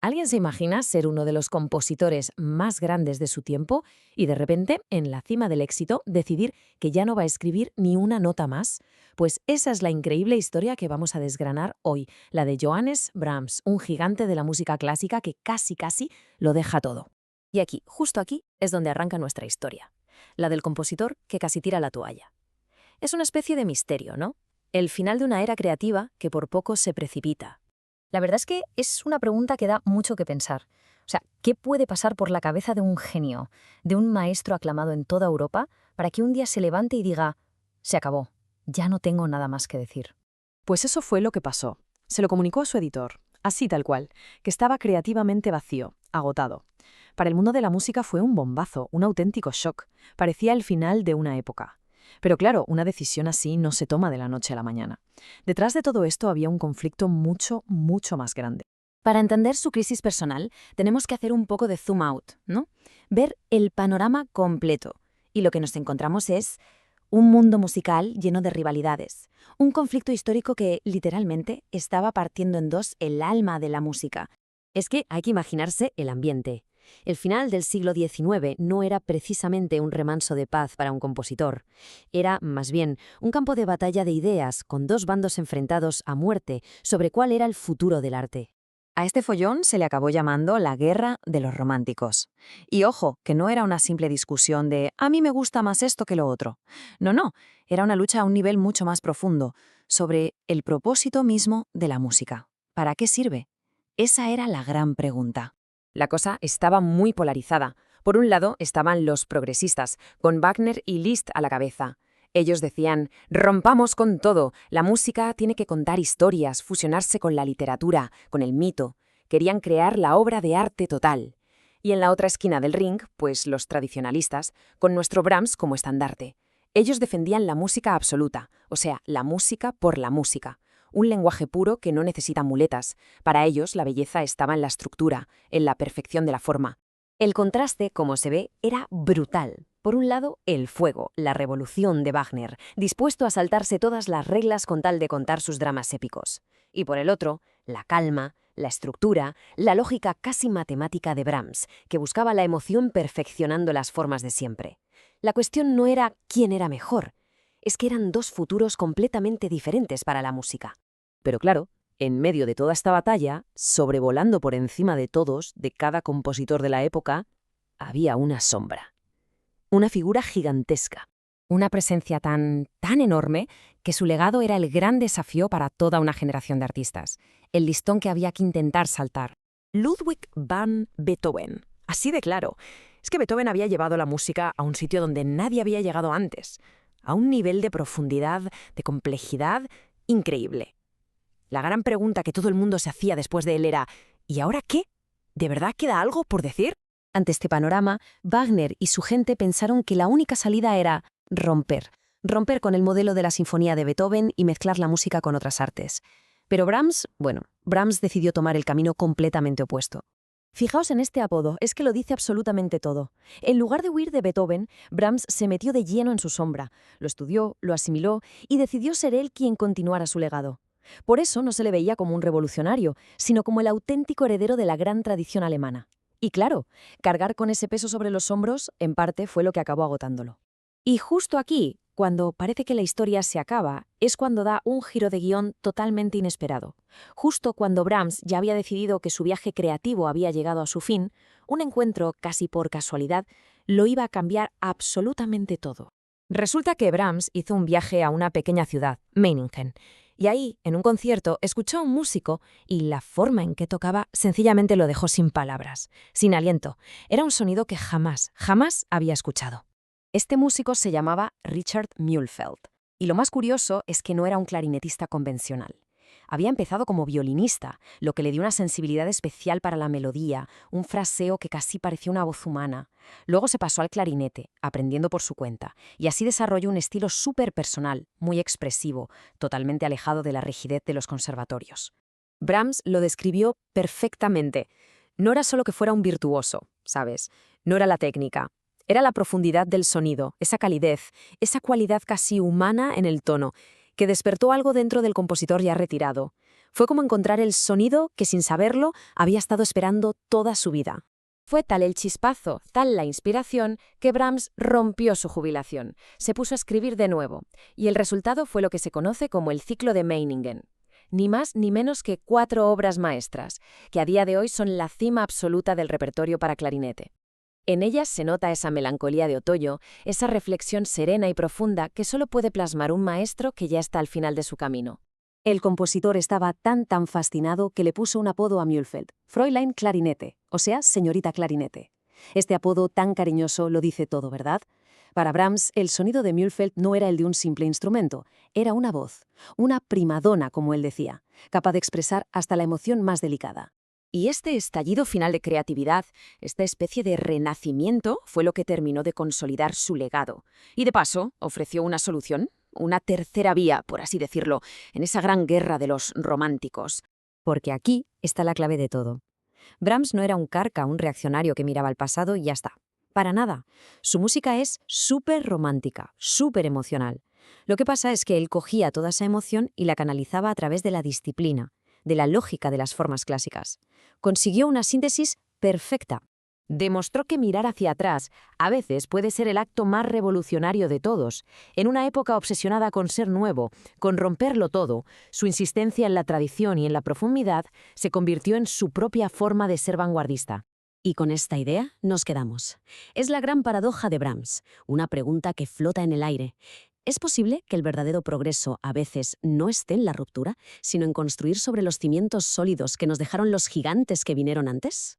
¿Alguien se imagina ser uno de los compositores más grandes de su tiempo y de repente, en la cima del éxito, decidir que ya no va a escribir ni una nota más? Pues esa es la increíble historia que vamos a desgranar hoy, la de Johannes Brahms, un gigante de la música clásica que casi lo deja todo. Y aquí, justo aquí, es donde arranca nuestra historia, la del compositor que casi tira la toalla. Es una especie de misterio, ¿no? El final de una era creativa que por poco se precipita. La verdad es que es una pregunta que da mucho que pensar. O sea, ¿qué puede pasar por la cabeza de un genio, de un maestro aclamado en toda Europa, para que un día se levante y diga, se acabó, ya no tengo nada más que decir? Pues eso fue lo que pasó. Se lo comunicó a su editor, así tal cual, que estaba creativamente vacío, agotado. Para el mundo de la música fue un bombazo, un auténtico shock. Parecía el final de una época. Pero claro, una decisión así no se toma de la noche a la mañana. Detrás de todo esto había un conflicto mucho más grande. Para entender su crisis personal, tenemos que hacer un poco de zoom out, ¿no? Ver el panorama completo. Y lo que nos encontramos es un mundo musical lleno de rivalidades. Un conflicto histórico que, literalmente, estaba partiendo en dos el alma de la música. Es que hay que imaginarse el ambiente. El final del siglo XIX no era precisamente un remanso de paz para un compositor. Era, más bien, un campo de batalla de ideas con dos bandos enfrentados a muerte sobre cuál era el futuro del arte. A este follón se le acabó llamando la Guerra de los Románticos. Y ojo, que no era una simple discusión de «a mí me gusta más esto que lo otro». No, era una lucha a un nivel mucho más profundo, sobre el propósito mismo de la música. ¿Para qué sirve? Esa era la gran pregunta. La cosa estaba muy polarizada. Por un lado estaban los progresistas, con Wagner y Liszt a la cabeza. Ellos decían, rompamos con todo, la música tiene que contar historias, fusionarse con la literatura, con el mito. Querían crear la obra de arte total. Y en la otra esquina del ring, pues los tradicionalistas, con nuestro Brahms como estandarte. Ellos defendían la música absoluta, o sea, la música por la música. Un lenguaje puro que no necesita muletas. Para ellos, la belleza estaba en la estructura, en la perfección de la forma. El contraste, como se ve, era brutal. Por un lado, el fuego, la revolución de Wagner, dispuesto a saltarse todas las reglas con tal de contar sus dramas épicos. Y por el otro, la calma, la estructura, la lógica casi matemática de Brahms, que buscaba la emoción perfeccionando las formas de siempre. La cuestión no era quién era mejor, es que eran dos futuros completamente diferentes para la música. Pero claro, en medio de toda esta batalla, sobrevolando por encima de todos, de cada compositor de la época, había una sombra. Una figura gigantesca. Una presencia tan enorme que su legado era el gran desafío para toda una generación de artistas. El listón que había que intentar saltar. Ludwig van Beethoven. Así de claro. Es que Beethoven había llevado la música a un sitio donde nadie había llegado antes. A un nivel de profundidad, de complejidad, increíble. La gran pregunta que todo el mundo se hacía después de él era ¿y ahora qué? ¿De verdad queda algo por decir? Ante este panorama, Wagner y su gente pensaron que la única salida era romper. Romper con el modelo de la sinfonía de Beethoven y mezclar la música con otras artes. Pero Brahms decidió tomar el camino completamente opuesto. Fijaos en este apodo, es que lo dice absolutamente todo. En lugar de huir de Beethoven, Brahms se metió de lleno en su sombra, lo estudió, lo asimiló y decidió ser él quien continuara su legado. Por eso no se le veía como un revolucionario, sino como el auténtico heredero de la gran tradición alemana. Y claro, cargar con ese peso sobre los hombros, en parte, fue lo que acabó agotándolo. Y justo aquí, cuando parece que la historia se acaba, es cuando da un giro de guión totalmente inesperado. Justo cuando Brahms ya había decidido que su viaje creativo había llegado a su fin, un encuentro, casi por casualidad, lo iba a cambiar absolutamente todo. Resulta que Brahms hizo un viaje a una pequeña ciudad, Meiningen, y ahí, en un concierto, escuchó a un músico y la forma en que tocaba sencillamente lo dejó sin palabras, sin aliento. Era un sonido que jamás había escuchado. Este músico se llamaba Richard Mühlfeld, y lo más curioso es que no era un clarinetista convencional. Había empezado como violinista, lo que le dio una sensibilidad especial para la melodía, un fraseo que casi parecía una voz humana. Luego se pasó al clarinete, aprendiendo por su cuenta, y así desarrolló un estilo súper personal, muy expresivo, totalmente alejado de la rigidez de los conservatorios. Brahms lo describió perfectamente. No era solo que fuera un virtuoso, ¿sabes? No era la técnica. Era la profundidad del sonido, esa calidez, esa cualidad casi humana en el tono, que despertó algo dentro del compositor ya retirado. Fue como encontrar el sonido que, sin saberlo, había estado esperando toda su vida. Fue tal el chispazo, tal la inspiración, que Brahms rompió su jubilación. Se puso a escribir de nuevo, y el resultado fue lo que se conoce como el ciclo de Meiningen. Ni más ni menos que 4 obras maestras, que a día de hoy son la cima absoluta del repertorio para clarinete. En ellas se nota esa melancolía de otoño, esa reflexión serena y profunda que solo puede plasmar un maestro que ya está al final de su camino. El compositor estaba tan fascinado que le puso un apodo a Mühlfeld, Fräulein Clarinete, o sea, señorita clarinete. Este apodo tan cariñoso lo dice todo, ¿verdad? Para Brahms, el sonido de Mühlfeld no era el de un simple instrumento, era una voz, una primadona, como él decía, capaz de expresar hasta la emoción más delicada. Y este estallido final de creatividad, esta especie de renacimiento, fue lo que terminó de consolidar su legado. Y de paso, ofreció una solución, una tercera vía, por así decirlo, en esa gran guerra de los románticos. Porque aquí está la clave de todo. Brahms no era un carca, un reaccionario que miraba al pasado y ya está. Para nada. Su música es súper romántica, súper emocional. Lo que pasa es que él cogía toda esa emoción y la canalizaba a través de la disciplina, de la lógica de las formas clásicas. Consiguió una síntesis perfecta. Demostró que mirar hacia atrás a veces puede ser el acto más revolucionario de todos. En una época obsesionada con ser nuevo, con romperlo todo, su insistencia en la tradición y en la profundidad se convirtió en su propia forma de ser vanguardista. Y con esta idea nos quedamos. Es la gran paradoja de Brahms, una pregunta que flota en el aire. ¿Es posible que el verdadero progreso a veces no esté en la ruptura, sino en construir sobre los cimientos sólidos que nos dejaron los gigantes que vinieron antes?